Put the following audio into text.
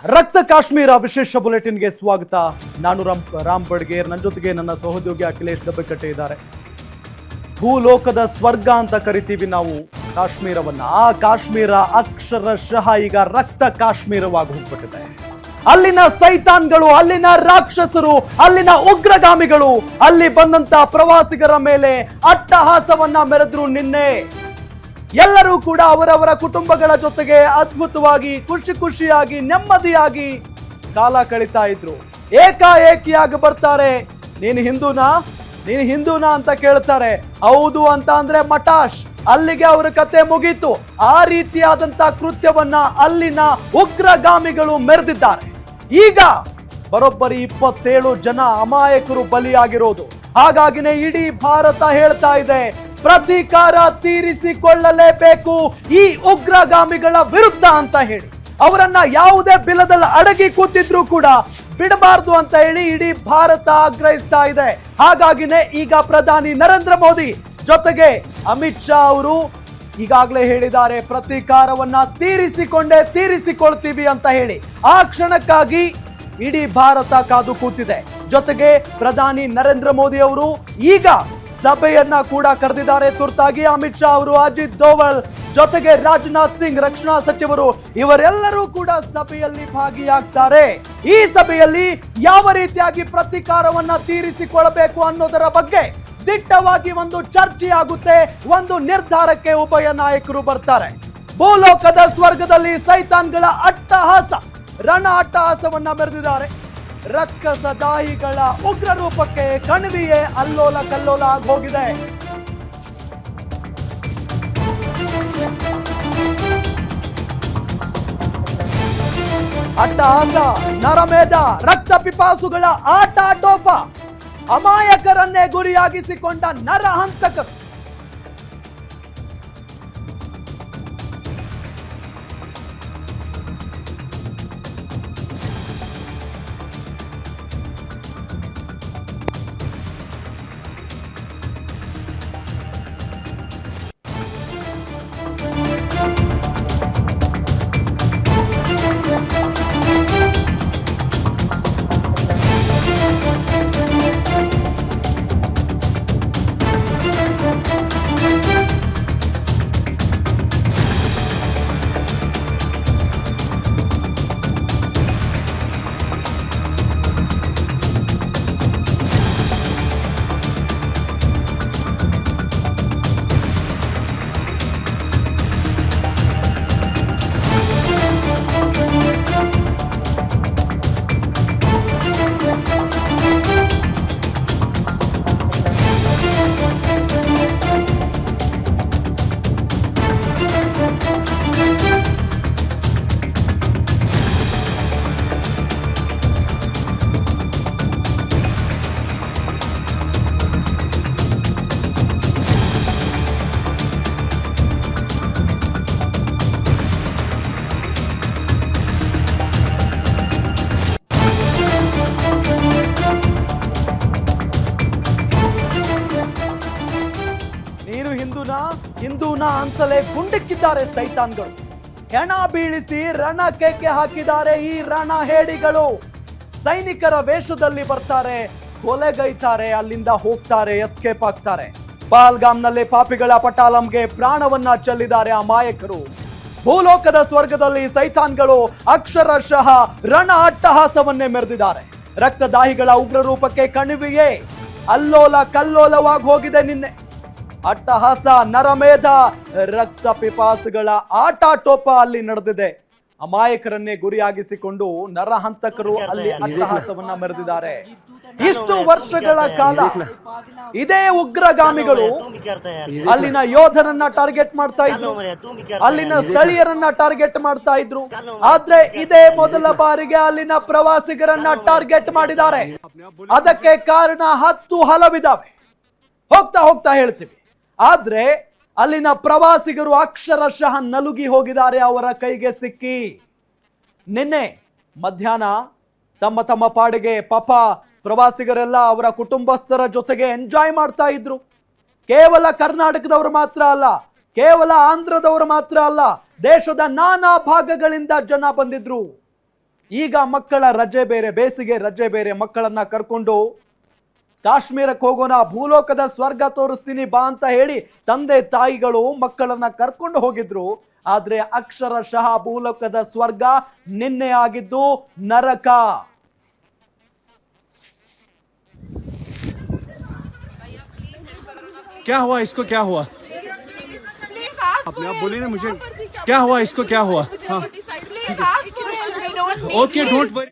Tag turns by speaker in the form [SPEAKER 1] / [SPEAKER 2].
[SPEAKER 1] ರಕ್ತ ಕಾಶ್ಮೀರ ವಿಶೇಷ ಬುಲೆಟಿನ್ಗೆ ಸ್ವಾಗತ. ನಾನು ರಾಮ್ ಬಡ್ಗೇರ್, ನನ್ನ ಜೊತೆಗೆ ನನ್ನ ಸಹೋದ್ಯೋಗಿ ಅಖಿಲೇಶ್ ದಬ್ಬೆಕಟ್ಟೆ ಇದ್ದಾರೆ. ಭೂಲೋಕದ ಸ್ವರ್ಗ ಅಂತ ಕರಿತೀವಿ ನಾವು ಕಾಶ್ಮೀರವನ್ನ. ಆ ಕಾಶ್ಮೀರ ಅಕ್ಷರಶಃ ಈಗ ರಕ್ತ ಕಾಶ್ಮೀರವಾಗಿ ಹೋಗ್ಬಿಟ್ಟಿದೆ. ಅಲ್ಲಿನ ಸೈತಾನ್ಗಳು, ಅಲ್ಲಿನ ರಾಕ್ಷಸರು, ಅಲ್ಲಿನ ಉಗ್ರಗಾಮಿಗಳು ಅಲ್ಲಿ ಬಂದಂತ ಪ್ರವಾಸಿಗರ ಮೇಲೆ ಅಟ್ಟಹಾಸವನ್ನ ಮೆರೆದ್ರು. ನಿನ್ನೆ ಎಲ್ಲರೂ ಕೂಡ ಅವರವರ ಕುಟುಂಬಗಳ ಜೊತೆಗೆ ಅದ್ಭುತವಾಗಿ ಖುಷಿಯಾಗಿ ನೆಮ್ಮದಿಯಾಗಿ ಕಾಲ ಕಳೀತಾ ಇದ್ರು. ಏಕಾಏಕಿಯಾಗಿ ಬರ್ತಾರೆ. ನೀನು ಹಿಂದೂನಾ ಅಂತ ಕೇಳ್ತಾರೆ. ಹೌದು ಅಂತ ಅಂದ್ರೆ ಮಟಾಶ್, ಅಲ್ಲಿಗೆ ಅವರ ಕತೆ ಮುಗೀತು. ಆ ರೀತಿಯಾದಂತ ಕೃತ್ಯವನ್ನ ಅಲ್ಲಿನ ಉಗ್ರಗಾಮಿಗಳು ಮೆರೆದಿದ್ದಾರೆ. ಈಗ ಬರೋಬ್ಬರಿ 27 ಜನ ಅಮಾಯಕರು ಬಲಿಯಾಗಿರೋದು. ಹಾಗಾಗಿನೇ ಇಡೀ ಭಾರತ ಹೇಳ್ತಾ ಇದೆ, ಪ್ರತೀಕಾರ ತೀರಿಸಿಕೊಳ್ಳಲೇಬೇಕು ಈ ಉಗ್ರಗಾಮಿಗಳ ವಿರುದ್ಧ ಅಂತ ಹೇಳಿ. ಅವರನ್ನ ಯಾವುದೇ ಬಿಲದಲ್ಲಿ ಅಡಗಿ ಕೂತಿದ್ರು ಕೂಡ ಬಿಡಬಾರ್ದು ಅಂತ ಹೇಳಿ ಇಡೀ ಭಾರತ ಆಗ್ರಹಿಸ್ತಾ ಇದೆ. ಹಾಗಾಗಿನೇ ಈಗ ಪ್ರಧಾನಿ ನರೇಂದ್ರ ಮೋದಿ ಜೊತೆಗೆ ಅಮಿತ್ ಶಾ ಅವರು ಈಗಾಗಲೇ ಹೇಳಿದ್ದಾರೆ, ಪ್ರತೀಕಾರವನ್ನ ತೀರಿಸಿಕೊಳ್ತೀವಿ ಅಂತ ಹೇಳಿ. ಆ ಕ್ಷಣಕ್ಕಾಗಿ ಇಡೀ ಭಾರತ ಕಾದು ಕೂತಿದೆ. ಜೊತೆಗೆ ಪ್ರಧಾನಿ ನರೇಂದ್ರ ಮೋದಿ ಅವರು ಈಗ ಸಭೆಯನ್ನ ಕೂಡ ಕರೆದಿದ್ದಾರೆ. ತುರ್ತಾಗಿ ಅಮಿತ್ ಶಾ ಅವರು, ಅಜಿತ್ ದೋವಲ್ ಜೊತೆಗೆ ರಾಜನಾಥ್ ಸಿಂಗ್ ರಕ್ಷಣಾ ಸಚಿವರು ಇವರೆಲ್ಲರೂ ಕೂಡ ಸಭೆಯಲ್ಲಿ ಭಾಗಿಯಾಗ್ತಾರೆ. ಈ ಸಭೆಯಲ್ಲಿ ಯಾವ ರೀತಿಯಾಗಿ ಪ್ರತೀಕಾರವನ್ನ ತೀರಿಸಿಕೊಳ್ಳಬೇಕು ಅನ್ನೋದರ ಬಗ್ಗೆ ದಿಟ್ಟವಾಗಿ ಒಂದು ಚರ್ಚೆ ಆಗುತ್ತೆ. ಒಂದು ನಿರ್ಧಾರಕ್ಕೆ ಉಭಯ ನಾಯಕರು ಬರ್ತಾರೆ. ಭೂಲೋಕದ ಸ್ವರ್ಗದಲ್ಲಿ ಸೈತಾನ್ಗಳ ಅಟ್ಟಹಾಸ, ರಣ ಅಟ್ಟಹಾಸವನ್ನ ಮೆರೆದಿದ್ದಾರೆ. ರಕ್ಕಸದಾಹಿಗಳ ಉಗ್ರ ರೂಪಕ್ಕೆ ಕಣಿವೆಯೇ ಅಲ್ಲೋಲ ಕಲ್ಲೋಲ ಆಗಿ ಹೋಗಿದೆ. ಅಟ್ಟಹಾಸ, ನರಮೇಧ, ರಕ್ತ ಪಿಪಾಸುಗಳ ಆಟಾಟೋಪ, ಅಮಾಯಕರನ್ನೇ ಗುರಿಯಾಗಿಸಿಕೊಂಡ ನರಹಂತಕರು. ಹಿಂದೂನಾ ಅಂತಲೇ ಗುಂಡಿಕ್ಕಿದ್ದಾರೆ ಸೈತಾನ್ಗಳು. ಹೆಣ ಬೀಳಿಸಿ ರಣ ಕೇಕೆ ಹಾಕಿದ್ದಾರೆ ಈ ರಣ ಹೇಡಿಗಳು. ಸೈನಿಕರ ವೇಷದಲ್ಲಿ ಬರ್ತಾರೆ, ಕೊಲೆಗೈತಾರೆ, ಅಲ್ಲಿಂದ ಹೋಗ್ತಾರೆ, ಎಸ್ಕೇಪ್ ಆಗ್ತಾರೆ. ಪಹಲ್ಗಾಮ್ನಲ್ಲಿ ಪಾಪಿಗಳ ಪಟಾಲಂಗೆ ಪ್ರಾಣವನ್ನ ಚೆಲ್ಲಿದ್ದಾರೆ ಅಮಾಯಕರು. ಭೂಲೋಕದ ಸ್ವರ್ಗದಲ್ಲಿ ಸೈತಾನ್ಗಳು ಅಕ್ಷರಶಃ ರಣ ಅಟ್ಟಹಾಸವನ್ನೇ ಮೆರೆದಿದ್ದಾರೆ. ರಕ್ತದಾಹಿಗಳ ಉಗ್ರ ರೂಪಕ್ಕೆ ಕಣಿವೆಯೇ ಅಲ್ಲೋಲ ಕಲ್ಲೋಲವಾಗಿ ಹೋಗಿದೆ. ನಿನ್ನೆ ಅಟ್ಟಹಾಸ, ನರಮೇಧ, ರಕ್ತ ಪಿಪಾಸುಗಳ ಆಟಾಟೋಪ ಅಲ್ಲಿ ನಡೆದಿದೆ. ಅಮಾಯಕರನ್ನೇ ಗುರಿಯಾಗಿಸಿಕೊಂಡು ನರಹಂತಕರು ಅಲ್ಲಿ ಅಟ್ಟಹಾಸವನ್ನ ಮೆರೆದಿದ್ದಾರೆ. ಇಷ್ಟು ವರ್ಷಗಳ ಕಾಲ ಇದೇ ಉಗ್ರಗಾಮಿಗಳು ಅಲ್ಲಿನ ಯೋಧರನ್ನ ಟಾರ್ಗೆಟ್ ಮಾಡ್ತಾ ಇದ್ರು, ಅಲ್ಲಿನ ಸ್ಥಳೀಯರನ್ನ ಟಾರ್ಗೆಟ್ ಮಾಡ್ತಾ ಇದ್ರು. ಆದ್ರೆ ಇದೇ ಮೊದಲ ಬಾರಿಗೆ ಅಲ್ಲಿನ ಪ್ರವಾಸಿಗರನ್ನ ಟಾರ್ಗೆಟ್ ಮಾಡಿದ್ದಾರೆ. ಅದಕ್ಕೆ ಕಾರಣ 10 ಹಲವಿದಾವೆ, ಹೋಗ್ತಾ ಹೇಳ್ತೀವಿ. ಆದ್ರೆ ಅಲ್ಲಿನ ಪ್ರವಾಸಿಗರು ಅಕ್ಷರಶಃ ನಲುಗಿ ಹೋಗಿದ್ದಾರೆ ಅವರ ಕೈಗೆ ಸಿಕ್ಕಿ. ನಿನ್ನೆ ಮಧ್ಯಾಹ್ನ ತಮ್ಮ ಪಾಡಿಗೆ ಪಾಪ ಪ್ರವಾಸಿಗರೆಲ್ಲ ಅವರ ಕುಟುಂಬಸ್ಥರ ಜೊತೆಗೆ ಎಂಜಾಯ್ ಮಾಡ್ತಾ ಇದ್ರು. ಕೇವಲ ಕರ್ನಾಟಕದವರು ಮಾತ್ರ ಅಲ್ಲ, ಕೇವಲ ಆಂಧ್ರದವರು ಮಾತ್ರ ಅಲ್ಲ, ದೇಶದ ನಾನಾ ಭಾಗಗಳಿಂದ ಜನ ಬಂದಿದ್ರು. ಈಗ ಮಕ್ಕಳ ರಜೆ ಬೇರೆ, ಬೇಸಿಗೆ ರಜೆ ಬೇರೆ. ಮಕ್ಕಳನ್ನ ಕರ್ಕೊಂಡು ಕಾಶ್ಮೀರಕ್ಕೆ ಹೋಗೋಣ, ಭೂಲೋಕದ ಸ್ವರ್ಗ ತೋರಿಸ್ತೀನಿ ಬಾ ಅಂತ ಹೇಳಿ ತಂದೆ ತಾಯಿಗಳು ಮಕ್ಕಳನ್ನ ಕರ್ಕೊಂಡು ಹೋಗಿದ್ರು. ಆದ್ರೆ ಅಕ್ಷರಶಃ ಭೂಲೋಕದ ಸ್ವರ್ಗ ನಿನ್ನೆ ಆಗಿದ್ದು ನರಕ.
[SPEAKER 2] क्या हुआ इसको, क्या हुआ? अपने आप बोलिए ना मुझे, क्या हुआ इसको, क्या हुआ? हाँ, ओके, डोंट वरी।